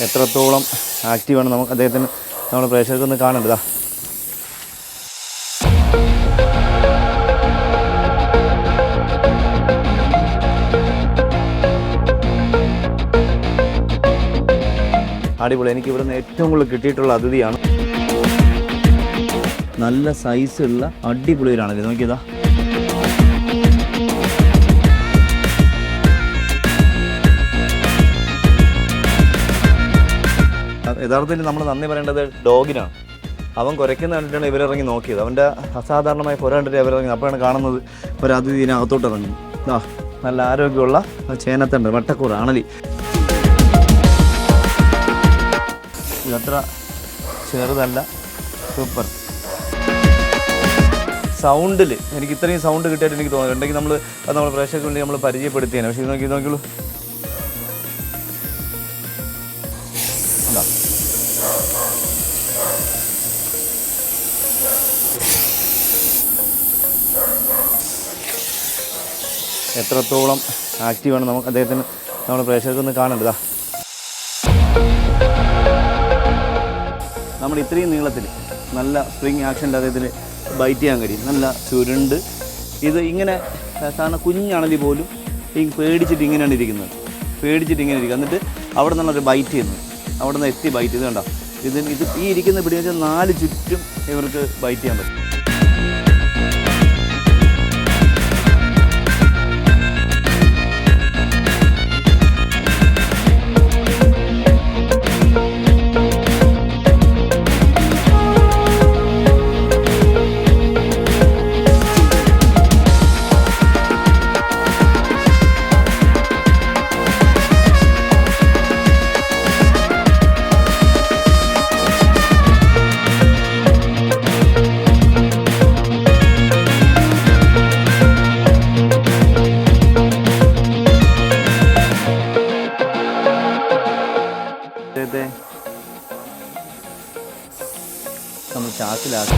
എത്രത്തോളം ആക്റ്റീവാണ് നമുക്ക് അദ്ദേഹത്തിന് നമ്മൾ പ്രേക്ഷകർക്കൊന്ന് കാണേണ്ടതാ. അടിപൊളി. എനിക്ക് ഇവിടുന്ന് ഏറ്റവും കൂടുതൽ കിട്ടിയിട്ടുള്ള അതിഥിയാണ്. നല്ല സൈസുള്ള അടിപൊളി ഒരു അണലി. നോക്കിയതാ, യഥാർത്ഥത്തിൽ നമ്മൾ നന്ദി പറയേണ്ടത് ഡോഗിനാണ്. അവൻ കുരയ്ക്കുന്ന കണ്ടിട്ടാണ് ഇവരിറങ്ങി നോക്കിയത്. അവൻ്റെ അസാധാരണമായ കുര കണ്ടിട്ട് ഇവരിറങ്ങി. അപ്പോഴാണ് കാണുന്നത് ഒരു അതിഥീനെ അകത്തോട്ട് ഇറങ്ങി. നല്ല ആരോഗ്യമുള്ള ചേനത്തണ്ട് വട്ടക്കൂറ അണലി. ഇതത്ര ചെറുതല്ല, സൂപ്പർ. സൗണ്ടിൽ എനിക്ക് ഇത്രയും സൗണ്ട് കിട്ടിയിട്ട് എനിക്ക് തോന്നുന്നു. ഉണ്ടെങ്കിൽ നമ്മൾ പ്രേക്ഷകർക്ക് വേണ്ടി നമ്മൾ പരിചയപ്പെടുത്തിയാണ്. പക്ഷേ ഇത് നോക്കിയുള്ളൂ. എത്രത്തോളം ആക്റ്റീവാണ് നമുക്ക് അദ്ദേഹത്തിന് നമ്മൾ പ്രേക്ഷകർക്കൊന്ന് കാണേണ്ടതാ. നമ്മൾ ഇത്രയും നീളത്തിൽ നല്ല സ്പ്രിങ് ആക്ഷൻ്റെ അദ്ദേഹത്തിന് ബൈറ്റ് ചെയ്യാൻ കഴിയും. നല്ല ചുരുണ്ട്. ഇത് ഇങ്ങനെ സാധാരണ കുഞ്ഞാണലി പോലും ഈ പേടിച്ചിട്ട് ഇങ്ങനെയാണ് ഇരിക്കുന്നത്. എന്നിട്ട് അവിടെ നിന്നുള്ളൊരു ബൈറ്റ് ചെയ്യുന്നത്. അവിടെ നിന്ന് എത്തി ബൈറ്റ് ചെയ്ത് കണ്ടോ. ഇത് ഈ ഇരിക്കുന്ന പിടി വെച്ചാൽ 4 ചുറ്റും ഇവർക്ക് ബൈറ്റ് ചെയ്യാൻ പറ്റും. നമ്മൾ ചാക്കിലാക്കി